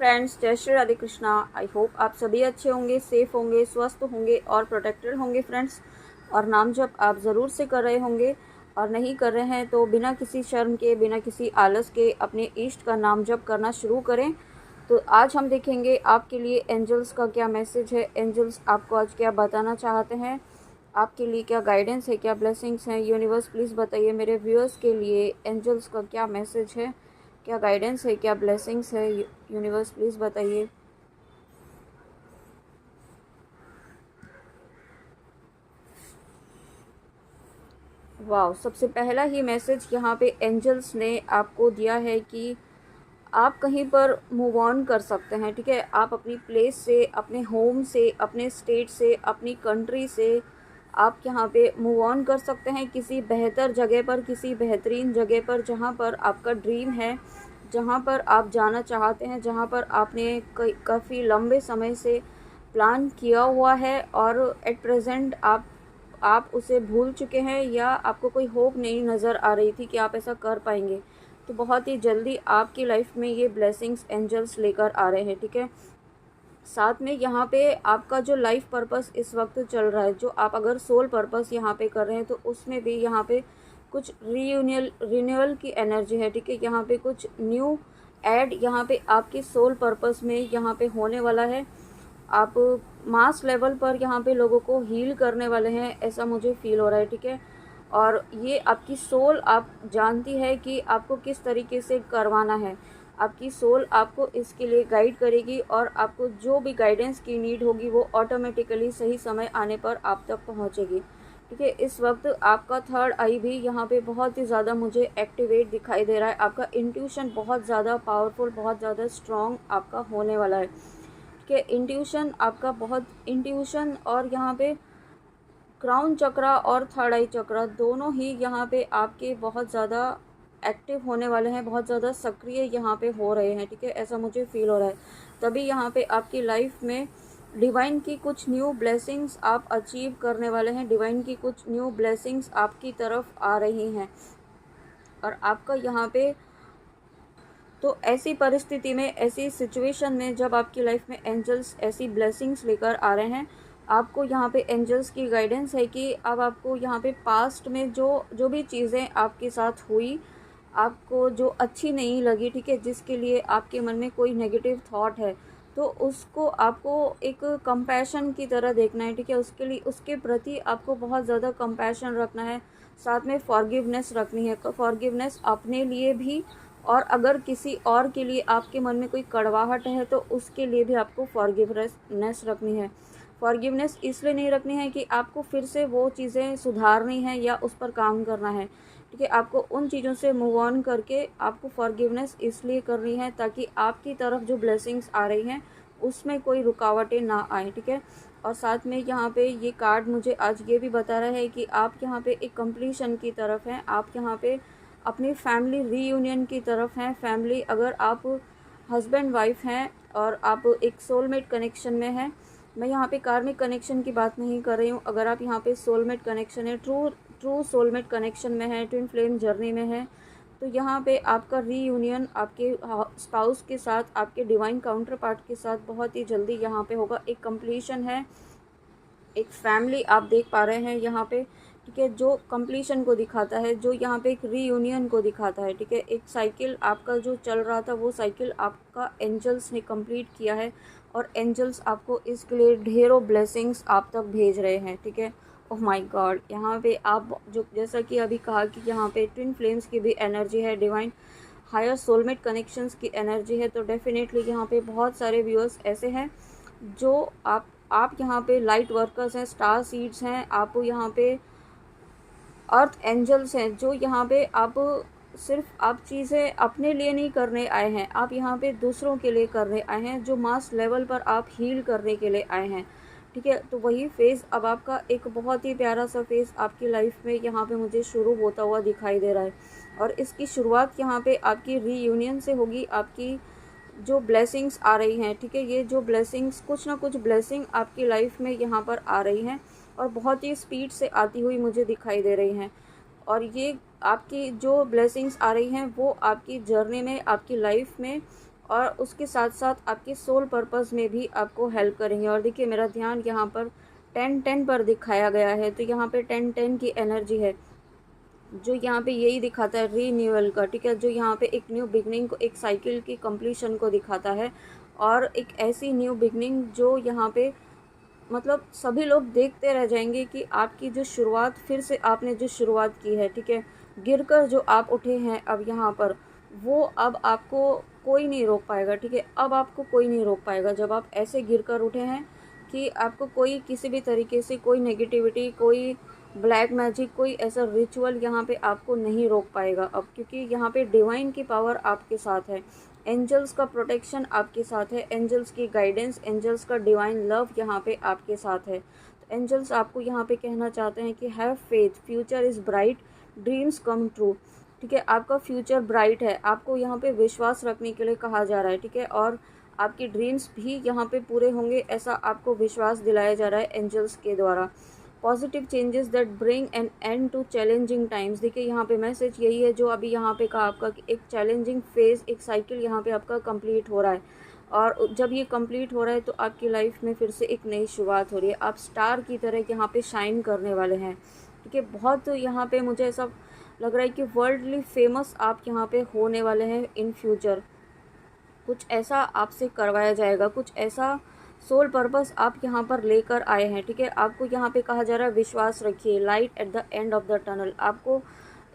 Friends, जय Shri Radhe Krishna. I hope आप सभी अच्छे होंगे, सेफ होंगे, स्वस्थ होंगे और प्रोटेक्टेड होंगे फ्रेंड्स। और नाम जप आप ज़रूर से कर रहे होंगे, और नहीं कर रहे हैं तो बिना किसी शर्म के, बिना किसी आलस के अपने इष्ट का नाम जप करना शुरू करें। तो आज हम देखेंगे आपके लिए एंजल्स का क्या मैसेज है, एंजल्स आपको आज क्या बताना चाहते हैं, आपके लिए क्या गाइडेंस है, क्या ब्लेसिंग्स हैं। यूनिवर्स प्लीज़ बताइए मेरे व्यूअर्स के लिए एंजल्स का क्या मैसेज है, क्या गाइडेंस है, क्या ब्लेसिंग्स है। यूनिवर्स प्लीज़ बताइए। वाह, सबसे पहला ही मैसेज यहाँ पे एंजल्स ने आपको दिया है कि आप कहीं पर मूव ऑन कर सकते हैं। ठीक है, आप अपनी प्लेस से, अपने होम से, अपने स्टेट से, अपनी कंट्री से आप यहाँ पे मूव ऑन कर सकते हैं किसी बेहतर जगह पर, किसी बेहतरीन जगह पर जहाँ पर आपका ड्रीम है, जहाँ पर आप जाना चाहते हैं, जहाँ पर आपने काफ़ी लंबे समय से प्लान किया हुआ है और एट प्रेजेंट आप उसे भूल चुके हैं, या आपको कोई होप नहीं नज़र आ रही थी कि आप ऐसा कर पाएंगे। तो बहुत ही जल्दी आपकी लाइफ में ये ब्लेसिंग्स एंजल्स लेकर आ रहे हैं। ठीक है, साथ में यहाँ पे आपका जो लाइफ पर्पस इस वक्त चल रहा है, जो आप अगर सोल पर्पस यहाँ पे कर रहे हैं, तो उसमें भी यहाँ पे कुछ रिन्यूअल की एनर्जी है। ठीक है, यहाँ पे कुछ न्यू ऐड यहाँ पे आपकी सोल पर्पस में यहाँ पे होने वाला है। आप मास लेवल पर यहाँ पे लोगों को हील करने वाले हैं, ऐसा मुझे फील हो रहा है। ठीक है, और ये आपकी सोल आप जानती है कि आपको किस तरीके से करवाना है। आपकी सोल आपको इसके लिए गाइड करेगी, और आपको जो भी गाइडेंस की नीड होगी वो ऑटोमेटिकली सही समय आने पर आप तक पहुंचेगी। ठीक है, इस वक्त आपका थर्ड आई भी यहाँ पे बहुत ही ज़्यादा मुझे एक्टिवेट दिखाई दे रहा है। आपका इंट्यूशन बहुत ज़्यादा पावरफुल, बहुत ज़्यादा स्ट्रॉन्ग आपका होने वाला है। ठीक है, इंट्यूशन आपका बहुत, इंट्यूशन और यहाँ पे क्राउन चक्र और थर्ड आई चक्र दोनों ही यहाँ पे आपके बहुत ज़्यादा एक्टिव होने वाले हैं, बहुत ज़्यादा सक्रिय यहाँ पे हो रहे हैं। ठीक है, ऐसा मुझे फील हो रहा है। तभी यहाँ पे आपकी लाइफ में डिवाइन की कुछ न्यू ब्लेसिंग्स आप अचीव करने वाले हैं, डिवाइन की कुछ न्यू ब्लेसिंग्स आपकी तरफ आ रही हैं। और आपका यहाँ पे, तो ऐसी परिस्थिति में, ऐसी सिचुएशन में जब आपकी लाइफ में एंजल्स ऐसी ब्लेसिंग्स लेकर आ रहे हैं, आपको यहाँ पे एंजल्स की गाइडेंस है कि अब आपको यहाँ पे पास्ट में जो जो भी चीज़ें आपके साथ हुई, आपको जो अच्छी नहीं लगी, ठीक है, जिसके लिए आपके मन में कोई नेगेटिव थॉट है, तो उसको आपको एक कंपैशन की तरह देखना है। ठीक है, उसके लिए, उसके प्रति आपको बहुत ज़्यादा कंपैशन रखना है, साथ में फॉरगिवनेस रखनी है। फॉरगिवनेस अपने लिए भी, और अगर किसी और के लिए आपके मन में कोई कड़वाहट है तो उसके लिए भी आपको फॉरगिवनेस रखनी है। फॉरगिवनेस इसलिए नहीं रखनी है कि आपको फिर से वो चीज़ें सुधारनी है या उस पर काम करना है। ठीक है, आपको उन चीज़ों से मूव ऑन करके आपको फॉरगिवनेस इसलिए करनी है ताकि आपकी तरफ जो ब्लेसिंग्स आ रही हैं उसमें कोई रुकावटें ना आए। ठीक है, और साथ में यहाँ पे ये कार्ड मुझे आज ये भी बता रहा है कि आप यहाँ पे एक कंप्लीशन की तरफ हैं, आप यहाँ पे अपनी फैमिली रीयूनियन की तरफ हैं। फैमिली, अगर आप हस्बैंड वाइफ हैं और आप एक सोलमेट कनेक्शन में हैं, मैं यहाँ पे कार्मिक कनेक्शन की बात नहीं कर रही हूँ, अगर आप यहाँ पे सोलमेट कनेक्शन है, ट्रू सोलमेट कनेक्शन में है, ट्विन फ्लेम जर्नी में है, तो यहाँ पे आपका रीयूनियन आपके स्पाउस के साथ, आपके डिवाइन काउंटर पार्ट के साथ बहुत ही जल्दी यहाँ पे होगा। एक कंप्लीशन है, एक फैमिली आप देख पा रहे हैं यहाँ पे। ठीक है, जो कंप्लीशन को दिखाता है, जो यहाँ पे एक रीयूनियन को दिखाता है। ठीक है, एक साइकिल आपका जो चल रहा था वो साइकिल आपका एंजल्स ने कंप्लीट किया है, और एंजल्स आपको इसके लिए ढेरों ब्लेसिंग्स आप तक भेज रहे हैं। ठीक है, ओह माय गॉड, यहाँ पे आप जो, जैसा कि अभी कहा कि यहाँ पे ट्विन फ्लेम्स की भी एनर्जी है, डिवाइन हायर सोलमेट कनेक्शंस की एनर्जी है। तो डेफिनेटली यहाँ पे बहुत सारे व्यूअर्स ऐसे हैं जो आप यहाँ पे लाइट वर्कर्स हैं, स्टार सीड्स हैं, आप यहाँ पे अर्थ एंजल्स हैं, जो यहाँ पे आप सिर्फ आप चीज़ें अपने लिए नहीं करने आए हैं, आप यहाँ पे दूसरों के लिए करने आए हैं, जो मास लेवल पर आप हील करने के लिए आए हैं। ठीक है, तो वही फेज़ अब आपका एक बहुत ही प्यारा सा फेज़ आपकी लाइफ में यहाँ पे मुझे शुरू होता हुआ दिखाई दे रहा है, और इसकी शुरुआत यहाँ पे आपकी रीयूनियन से होगी। आपकी जो ब्लेसिंग्स आ रही हैं, ठीक है, ये जो ब्लेसिंग्स, कुछ ना कुछ ब्लेसिंग आपकी लाइफ में यहाँ पर आ रही हैं, और बहुत ही स्पीड से आती हुई मुझे दिखाई दे रही हैं। और ये आपकी जो ब्लेसिंग्स आ रही हैं वो आपकी जर्नी में, आपकी लाइफ में, और उसके साथ साथ आपके सोल पर्पज़ में भी आपको हेल्प करेंगे। और देखिए मेरा ध्यान यहाँ पर 10-10 पर दिखाया गया है, तो यहाँ पे 10-10 की एनर्जी है, जो यहाँ पे यही दिखाता है रीन्यूअल का, ठीक है, जो यहाँ पे एक न्यू बिगनिंग को, एक साइकिल की कंप्लीशन को दिखाता है। और एक ऐसी न्यू बिगनिंग जो यहाँ पे मतलब सभी लोग देखते रह जाएंगे कि आपकी जो शुरुआत, फिर से आपने जो शुरुआत की है, ठीक है, गिरकर जो आप उठे हैं अब यहाँ पर, वो अब आपको कोई नहीं रोक पाएगा, ठीक है। अब आपको कोई नहीं रोक पाएगा जब आप ऐसे गिरकर उठे हैं कि आपको कोई किसी भी तरीके से कोई नेगेटिविटी, कोई ब्लैक मैजिक, कोई ऐसा रिचुअल यहाँ पे आपको नहीं रोक पाएगा अब, क्योंकि यहाँ पे डिवाइन की पावर आपके साथ है, एंजल्स का प्रोटेक्शन आपके साथ है, एंजल्स की गाइडेंस, एंजल्स का डिवाइन लव यहाँ पे आपके साथ है। तो एंजल्स आपको यहाँ पे कहना चाहते हैं कि have faith, future is bright, dreams come true, ठीक है। आपका फ्यूचर ब्राइट है, आपको यहाँ पे विश्वास रखने के लिए कहा जा रहा है, ठीक है। और आपकी ड्रीम्स भी यहाँ पे पूरे होंगे, ऐसा आपको विश्वास दिलाया जा रहा है एंजल्स के द्वारा। Positive changes that bring an end to challenging times, देखिए यहाँ पे मैसेज यही है जो अभी यहाँ पे कहा आपका कि एक चैलेंजिंग फेज़, एक साइकिल यहाँ पे आपका कंप्लीट हो रहा है। और जब ये कंप्लीट हो रहा है तो आपकी लाइफ में फिर से एक नई शुरुआत हो रही है, आप स्टार की तरह यहाँ पे शाइन करने वाले हैं, ठीक है। बहुत यहाँ पे मुझे ऐसा लग रहा है कि वर्ल्डली फेमस आप यहाँ पे होने वाले हैं इन फ्यूचर। कुछ ऐसा आपसे करवाया जाएगा, कुछ ऐसा सोल पर्पस आप यहाँ पर लेकर आए हैं, ठीक है। आपको यहाँ पे कहा जा रहा है विश्वास रखिए, light at the end of the tunnel. आपको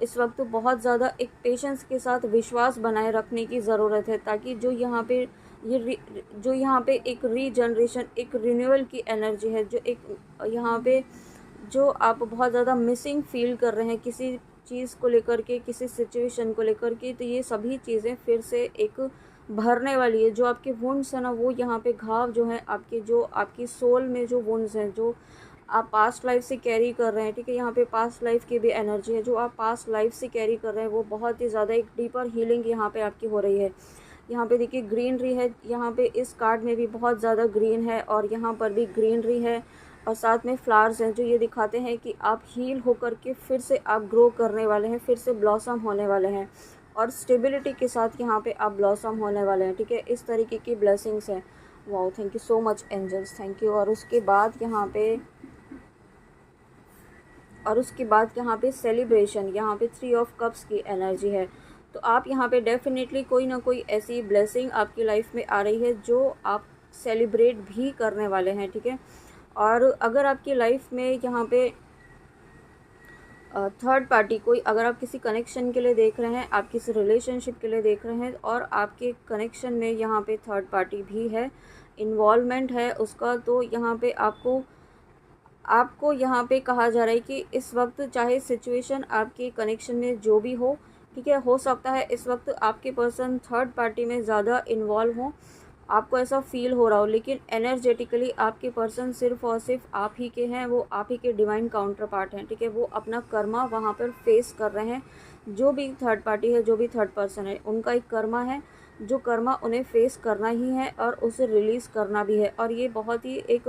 इस वक्त बहुत ज़्यादा एक पेशेंस के साथ विश्वास बनाए रखने की ज़रूरत है, ताकि जो यहाँ पे जो यहाँ पे एक रीजनरेशन, एक रिन्यूअल की एनर्जी है, जो एक यहाँ पे जो आप बहुत ज़्यादा मिसिंग फील कर रहे हैं किसी चीज़ को लेकर के, किसी सिचुएशन को लेकर के, तो ये सभी चीज़ें फिर से एक भरने वाली है। जो आपके वुंड्स हैं ना, वो यहाँ पे घाव जो है आपके, जो आपकी सोल में जो वुंड्स हैं, जो आप पास्ट लाइफ से कैरी कर रहे हैं, ठीक है, यहाँ पे पास्ट लाइफ की भी एनर्जी है, जो आप पास्ट लाइफ से कैरी कर रहे हैं, वो बहुत ही ज़्यादा एक डीपर हीलिंग यहाँ पे आपकी हो रही है। यहाँ पे देखिए ग्रीनरी है, यहाँ पे इस कार्ड में भी बहुत ज़्यादा ग्रीन है, और यहाँ पर भी ग्रीनरी है, और साथ में फ्लावर्स हैं जो ये दिखाते हैं कि आप हील होकर के फिर से आप ग्रो करने वाले हैं, फिर से ब्लॉसम होने वाले हैं, और स्टेबिलिटी के साथ यहाँ पे आप ब्लॉसम होने वाले हैं, ठीक है। इस तरीके की ब्लेसिंग्स हैं। Wow, thank you so much angels, thank you. और उसके बाद यहाँ पे सेलिब्रेशन, यहाँ पे 3 ऑफ कप्स की एनर्जी है। तो आप यहाँ पे डेफिनेटली कोई ना कोई ऐसी ब्लेसिंग आपकी लाइफ में आ रही है जो आप सेलिब्रेट भी करने वाले हैं, ठीक है। और अगर आपकी लाइफ में यहाँ पे थर्ड पार्टी कोई, अगर आप किसी कनेक्शन के लिए देख रहे हैं, आप किसी रिलेशनशिप के लिए देख रहे हैं, और आपके कनेक्शन में यहाँ पे थर्ड पार्टी भी है, इन्वॉल्वमेंट है उसका, तो यहाँ पे आपको यहाँ पे कहा जा रहा है कि इस वक्त चाहे सिचुएशन आपके कनेक्शन में जो भी हो, ठीक है, हो सकता है इस वक्त आपके पर्सन थर्ड पार्टी में ज़्यादा इन्वॉल्व हो, आपको ऐसा फील हो रहा हो, लेकिन एनर्जेटिकली आपके पर्सन सिर्फ और सिर्फ आप ही के हैं, वो आप ही के डिवाइन काउंटर पार्ट हैं, ठीक है। वो अपना कर्मा वहाँ पर फेस कर रहे हैं, जो भी थर्ड पार्टी है, जो भी थर्ड पर्सन है, उनका एक कर्मा है, जो कर्मा उन्हें फेस करना ही है और उसे रिलीज़ करना भी है। और ये बहुत ही एक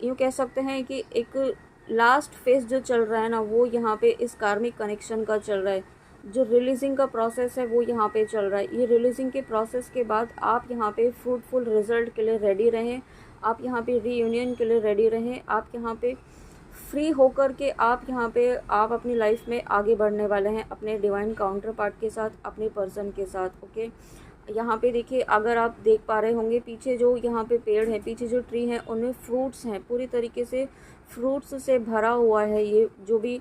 यूँ कह सकते हैं कि एक लास्ट फेज जो चल रहा है ना, वो यहाँ पे इस कार्मिक कनेक्शन का चल रहा है। जो रिलीजिंग का प्रोसेस है वो यहाँ पे चल रहा है। ये रिलीजिंग के प्रोसेस के बाद आप यहाँ पे फ्रूटफुल रिजल्ट के लिए रेडी रहें, आप यहाँ पे रीयूनियन के लिए रेडी रहें, आप यहाँ पे फ्री होकर के आप अपनी लाइफ में आगे बढ़ने वाले हैं अपने डिवाइन काउंटर पार्ट के साथ, अपने पर्सन के साथ, ओके। यहाँ पे देखिए, अगर आप देख पा रहे होंगे पीछे जो यहाँ पे पेड़ है, पीछे जो ट्री है, उनमें फ्रूट्स हैं, पूरी तरीके से फ्रूट्स से भरा हुआ है ये जो भी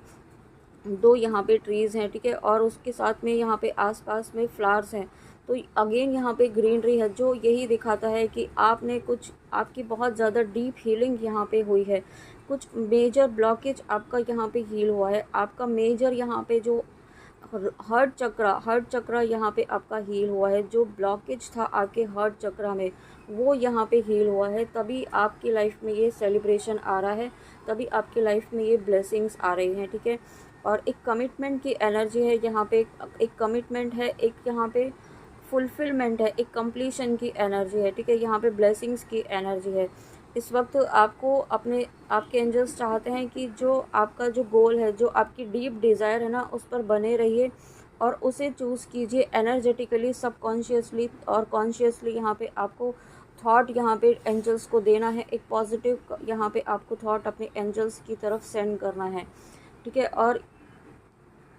2 यहाँ पे ट्रीज़ हैं, ठीक है। और उसके साथ में यहाँ पे आसपास में फ्लावर्स हैं। तो अगेन यहाँ पे ग्रीनरी है, जो यही दिखाता है कि आपकी बहुत ज़्यादा डीप हीलिंग यहाँ पे हुई है। कुछ मेजर ब्लॉकेज आपका यहाँ पे हील हुआ है। आपका मेजर यहाँ पे जो हार्ट चक्रा यहाँ पे आपका हील हुआ है। जो ब्लॉकेज था आपके हार्ट चक्रा में, वो यहाँ पे हील हुआ है। तभी आपकी लाइफ में ये सेलिब्रेशन आ रहा है, तभी आपकी लाइफ में ये ब्लेसिंग्स आ रही हैं, ठीक है। और एक कमिटमेंट की एनर्जी है यहाँ पे, एक कमिटमेंट है, एक यहाँ पे फुलफिलमेंट है, एक कंप्लीशन की एनर्जी है, ठीक है। यहाँ पे ब्लेसिंग्स की एनर्जी है। इस वक्त आपके एंजल्स चाहते हैं कि जो आपका जो गोल है, जो आपकी डीप डिज़ायर है ना, उस पर बने रहिए, और उसे चूज़ कीजिए एनर्जेटिकली, सबकॉन्शियसली और कॉन्शियसली। यहाँ पे आपको थॉट यहाँ पे एंजल्स को देना है, एक पॉजिटिव यहाँ पे आपको थॉट अपने एंजल्स की तरफ सेंड करना है, ठीक है। और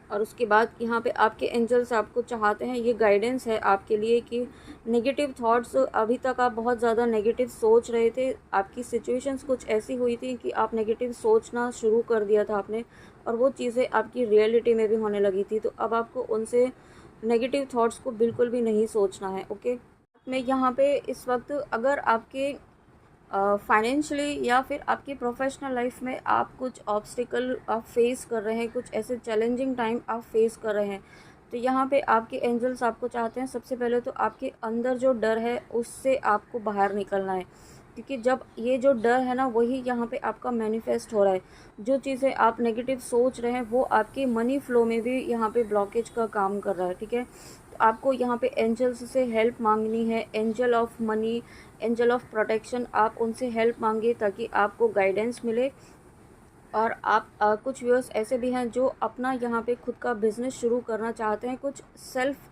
उसके बाद यहाँ पे आपके एंजल्स आपको चाहते हैं, ये गाइडेंस है आपके लिए कि नेगेटिव थॉट्स, अभी तक आप बहुत ज़्यादा नेगेटिव सोच रहे थे, आपकी सिचुएशंस कुछ ऐसी हुई थी कि आप नेगेटिव सोचना शुरू कर दिया था आपने, और वो चीज़ें आपकी रियलिटी में भी होने लगी थी। तो अब आपको उनसे नेगेटिव थॉट्स को बिल्कुल भी नहीं सोचना है, ओके। मैं यहाँ पे इस वक्त अगर आपके फाइनेंशियली या फिर आपकी प्रोफेशनल लाइफ में आप कुछ ऑब्स्टिकल आप फेस कर रहे हैं, कुछ ऐसे चैलेंजिंग टाइम आप फेस कर रहे हैं, तो यहाँ पे आपके एंजल्स आपको चाहते हैं सबसे पहले तो आपके अंदर जो डर है उससे आपको बाहर निकलना है, क्योंकि जब ये जो डर है ना वही यहाँ पे आपका मैनिफेस्ट हो रहा है। जो चीज़ें आप नेगेटिव सोच रहे हैं वो आपके मनी फ्लो में भी यहाँ पे ब्लॉकेज का काम कर रहा है, ठीक है। तो आपको यहाँ पे एंजल्स से हेल्प मांगनी है, angel of money, angel of protection, आप उनसे हेल्प मांगिए ताकि आपको गाइडेंस मिले। और आप कुछ व्यूअर्स ऐसे भी हैं जो अपना यहाँ पे खुद का बिज़नेस शुरू करना चाहते हैं, कुछ सेल्फ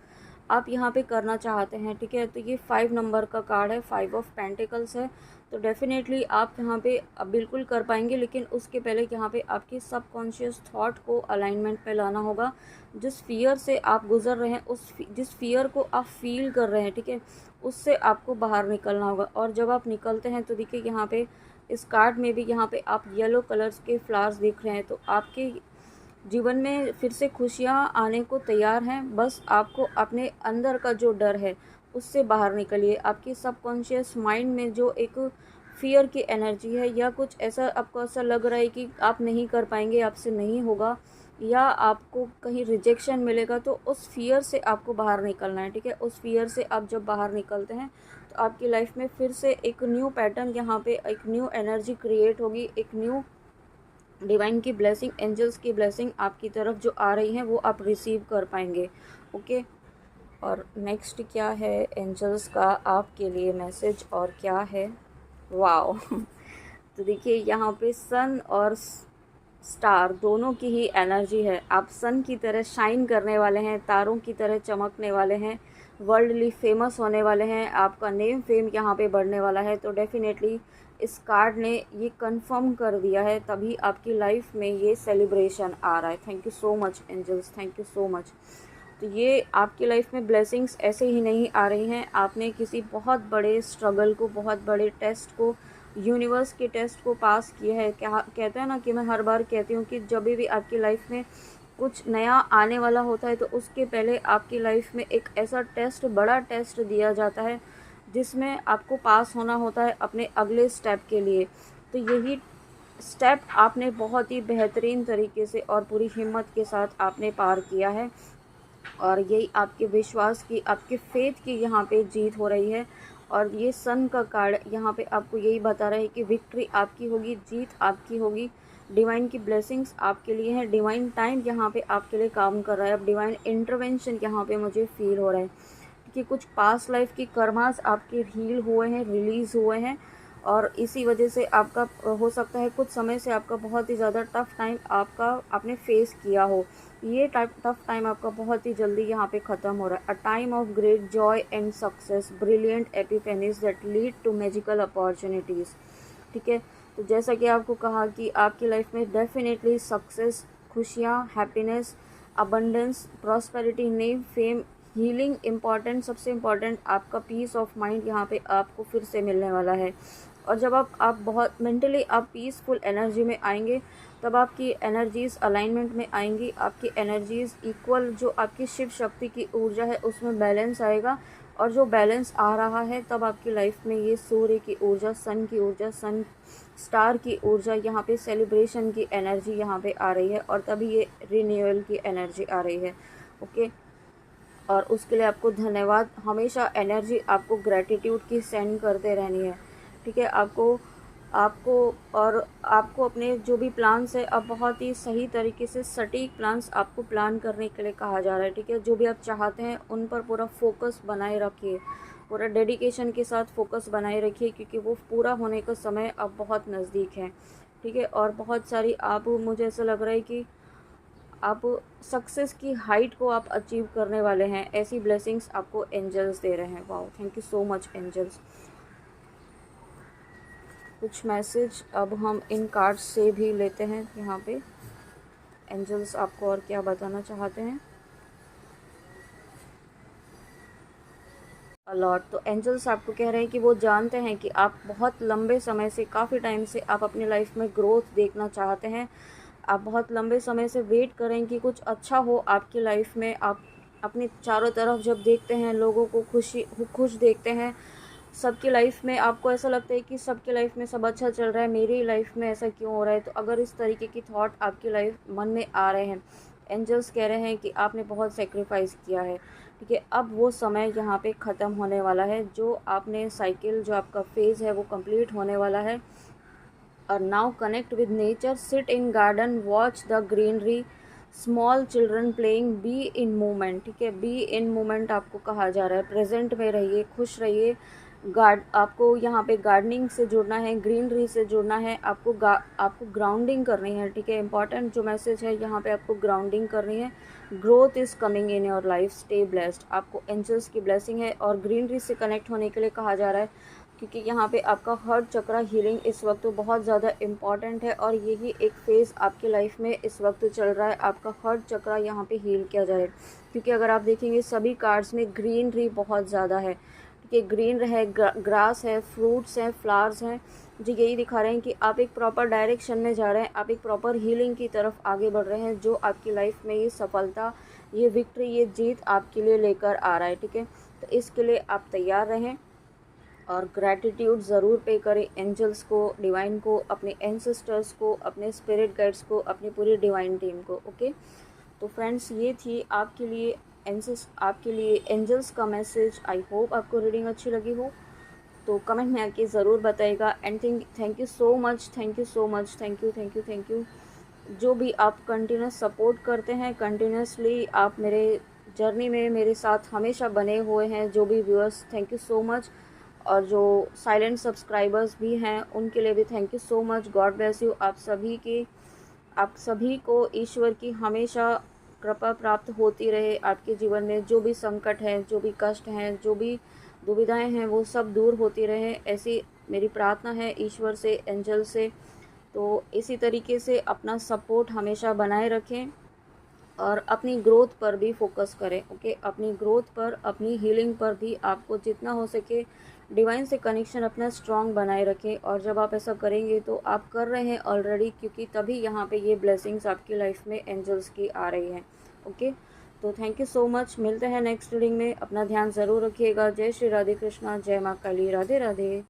आप यहाँ पे करना चाहते हैं, ठीक है। तो ये 5 नंबर का कार्ड है, 5 ऑफ पेंटिकल्स है। तो डेफिनेटली आप यहाँ पे बिल्कुल कर पाएंगे, लेकिन उसके पहले यहाँ पे आपके सबकॉन्शियस थॉट को अलाइनमेंट में लाना होगा। जिस फियर से आप गुजर रहे हैं, जिस फियर को आप फील कर रहे हैं, ठीक है, उससे आपको बाहर निकलना होगा। और जब आप निकलते हैं तो देखिए यहाँ पे इस कार्ड में भी यहाँ पे आप येलो कलर्स के फ्लावर्स देख रहे हैं, तो आपके जीवन में फिर से खुशियाँ आने को तैयार हैं। बस आपको अपने अंदर का जो डर है उससे बाहर निकलिए। आपकी सबकॉन्शियस माइंड में जो एक फियर की एनर्जी है, या कुछ ऐसा आपको ऐसा लग रहा है कि आप नहीं कर पाएंगे, आपसे नहीं होगा, या आपको कहीं रिजेक्शन मिलेगा, तो उस फियर से आपको बाहर निकलना है, ठीक है। उस फियर से आप जब बाहर निकलते हैं तो आपकी लाइफ में फिर से एक न्यू पैटर्न, यहाँ पे एक न्यू एनर्जी क्रिएट होगी, एक न्यू डिवाइन की ब्लेसिंग, एंजल्स की ब्लेसिंग आपकी तरफ जो आ रही हैं वो आप रिसीव कर पाएंगे, ओके। और नेक्स्ट क्या है एंजल्स का आपके लिए मैसेज और क्या है, वाओ तो देखिए यहाँ पे सन और स्टार दोनों की ही एनर्जी है। आप सन की तरह शाइन करने वाले हैं, तारों की तरह चमकने वाले हैं, वर्ल्डली फेमस होने वाले हैं, आपका नेम फेम यहाँ पे बढ़ने वाला है। तो डेफिनेटली इस कार्ड ने ये कंफर्म कर दिया है, तभी आपकी लाइफ में ये सेलिब्रेशन आ रहा है। Thank you so much angels, thank you so much. तो ये आपकी लाइफ में ब्लेसिंग्स ऐसे ही नहीं आ रही हैं, आपने किसी बहुत बड़े स्ट्रगल को, बहुत बड़े टेस्ट को, यूनिवर्स के टेस्ट को पास किया है। क्या कहते हैं ना कि मैं हर बार कहती हूँ कि जब भी आपकी लाइफ में कुछ नया आने वाला होता है तो उसके पहले आपकी लाइफ में एक ऐसा टेस्ट, बड़ा टेस्ट दिया जाता है जिसमें आपको पास होना होता है अपने अगले स्टेप के लिए। तो यही स्टेप आपने बहुत ही बेहतरीन तरीके से और पूरी हिम्मत के साथ आपने पार किया है, और यही आपके विश्वास की, आपके फेथ की यहाँ पे जीत हो रही है। और ये सन का कार्ड यहाँ पे आपको यही बता रहा है कि विक्ट्री आपकी होगी, जीत आपकी होगी, डिवाइन की ब्लेसिंग्स आपके लिए हैं, डिवाइन टाइम यहाँ पे आपके लिए काम कर रहा है। अब डिवाइन इंटरवेंशन यहाँ पे मुझे फील हो रहा है कि कुछ पास्ट लाइफ की कर्मास आपके हील हुए हैं, रिलीज़ हुए हैं, और इसी वजह से आपका हो सकता है कुछ समय से आपका बहुत ही ज़्यादा टफ़ टाइम आपने फेस किया हो। ये टफ़ टाइम आपका बहुत ही जल्दी यहाँ पे ख़त्म हो रहा है। A time of great joy and success, brilliant epiphanies that lead to magical opportunities, ठीक है। तो जैसा कि आपको कहा कि आपकी लाइफ में डेफिनेटली सक्सेस, खुशियाँ, happiness, abundance, prosperity, name, fame, healing, important, सबसे इम्पॉर्टेंट आपका पीस ऑफ माइंड यहाँ पे आपको फिर से मिलने वाला है। और जब आप बहुत मेंटली आप पीसफुल एनर्जी में आएंगे, तब आपकी एनर्जीज़ अलाइनमेंट में आएंगी, आपकी एनर्जीज़ इक्वल, जो आपकी शिव शक्ति की ऊर्जा है उसमें बैलेंस आएगा। और जो बैलेंस आ रहा है तब आपकी लाइफ में ये सूर्य की ऊर्जा, सन की ऊर्जा, सन स्टार की ऊर्जा, यहाँ पे सेलिब्रेशन की एनर्जी यहाँ पे आ रही है, और तभी ये रिन्यूअल की एनर्जी आ रही है, ओके। और उसके लिए आपको धन्यवाद, हमेशा एनर्जी आपको ग्रैटिट्यूड की सेंड करते रहनी है, ठीक है। आपको अपने जो भी प्लान्स है, अब बहुत ही सही तरीके से सटीक प्लान्स आपको प्लान करने के लिए कहा जा रहा है, ठीक है। जो भी आप चाहते हैं उन पर पूरा फोकस बनाए रखिए, पूरा डेडिकेशन के साथ फोकस बनाए रखिए, क्योंकि वो पूरा होने का समय अब बहुत नज़दीक है, ठीक है। और बहुत सारी मुझे ऐसा लग रहा है कि आप सक्सेस की हाइट को आप अचीव करने वाले हैं। ऐसी ब्लेसिंग्स आपको एंजल्स दे रहे हैं। Wow, thank you so much angels. कुछ मैसेज अब हम इन कार्ड्स से भी लेते हैं। यहाँ पे एंजल्स आपको और क्या बताना चाहते हैं। अलॉट, तो एंजल्स आपको कह रहे हैं कि वो जानते हैं कि आप बहुत लंबे समय से, काफ़ी टाइम से आप अपनी लाइफ में ग्रोथ देखना चाहते हैं। आप बहुत लंबे समय से वेट करें कि कुछ अच्छा हो आपकी लाइफ में। आप अपने चारों तरफ जब देखते हैं, लोगों को खुश देखते हैं, सबकी लाइफ में आपको ऐसा लगता है कि सबकी लाइफ में सब अच्छा चल रहा है, मेरी लाइफ में ऐसा क्यों हो रहा है। तो अगर इस तरीके की थॉट आपकी लाइफ मन में आ रहे हैं, एंजल्स कह रहे हैं कि आपने बहुत सेक्रीफाइस किया है, ठीक है। अब वो समय यहाँ पे ख़त्म होने वाला है। जो आपने साइकिल, जो आपका फेज़ है वो कंप्लीट होने वाला है। और now connect with nature, sit in garden, watch the greenery, small children playing, be in moment, ठीक है। बी इन मोमेंट आपको कहा जा रहा है। प्रेजेंट में रहिए, खुश रहिए। आपको यहाँ पे गार्डनिंग से जुड़ना है, ग्रीनरी से जुड़ना है। आपको ग्राउंडिंग करनी है, ठीक है। इंपॉर्टेंट जो मैसेज है यहाँ पे, आपको ग्राउंडिंग करनी है। Growth is coming in your life, stay blessed. आपको एंजल्स की ब्लेसिंग है। और ग्रीनरी से कनेक्ट होने के लिए कहा जा रहा है, क्योंकि यहाँ पे आपका हार्ट चक्रा हीलिंग इस वक्त बहुत ज़्यादा इम्पॉर्टेंट है। और यही एक फ़ेज़ आपकी लाइफ में इस वक्त चल रहा है। आपका हार्ट चक्रा यहाँ पे हील किया जा रहा है, क्योंकि अगर आप देखेंगे सभी कार्ड्स में ग्रीनरी बहुत ज़्यादा है, ठीक है। ग्रीन है, ग्रास है, फ्रूट्स हैं, फ्लावर्स हैं, जो यही दिखा रहे हैं कि आप एक प्रॉपर डायरेक्शन में जा रहे हैं, आप एक प्रॉपर हीलिंग की तरफ आगे बढ़ रहे हैं, जो आपकी लाइफ में ये सफलता, ये विक्ट्री, ये जीत आपके लिए लेकर आ रहा है, ठीक है। तो इसके लिए आप तैयार रहें और ग्रैटिट्यूड ज़रूर पे करें एंजल्स को, डिवाइन को, अपने एंसेस्टर्स को, अपने स्पिरिट गाइड्स को, अपनी पूरी डिवाइन टीम को। ओके, तो फ्रेंड्स ये थी आपके लिए एंजल्स का मैसेज। आई होप आपको रीडिंग अच्छी लगी हो। तो कमेंट में आके ज़रूर बताइएगा। And thank you so much, thank you so much, thank you, thank you, thank you. जो भी आप कंटिन्यूस सपोर्ट करते हैं, कंटिन्यूसली आप मेरे जर्नी में मेरे साथ हमेशा बने हुए हैं, जो भी viewers, thank you so much. और जो साइलेंट सब्सक्राइबर्स भी हैं, उनके लिए भी thank you so much. God bless you. आप सभी को ईश्वर की हमेशा कृपा प्राप्त होती रहे। आपके जीवन में जो भी संकट है, जो भी कष्ट हैं, जो भी दुविधाएं हैं, वो सब दूर होती रहे, ऐसी मेरी प्रार्थना है ईश्वर से, एंजल से। तो इसी तरीके से अपना सपोर्ट हमेशा बनाए रखें और अपनी ग्रोथ पर भी फोकस करें। ओके, अपनी ग्रोथ पर, अपनी हीलिंग पर भी आपको जितना हो सके डिवाइन से कनेक्शन अपना स्ट्रॉन्ग बनाए रखें। और जब आप ऐसा करेंगे तो आप कर रहे हैं ऑलरेडी, क्योंकि तभी यहाँ पे ये ब्लेसिंग्स आपकी लाइफ में एंजल्स की आ रही हैं। ओके, तो थैंक यू सो मच। मिलते हैं नेक्स्ट रीडिंग में। अपना ध्यान ज़रूर रखिएगा। जय श्री राधे कृष्णा, जय माँ काली, राधे राधे।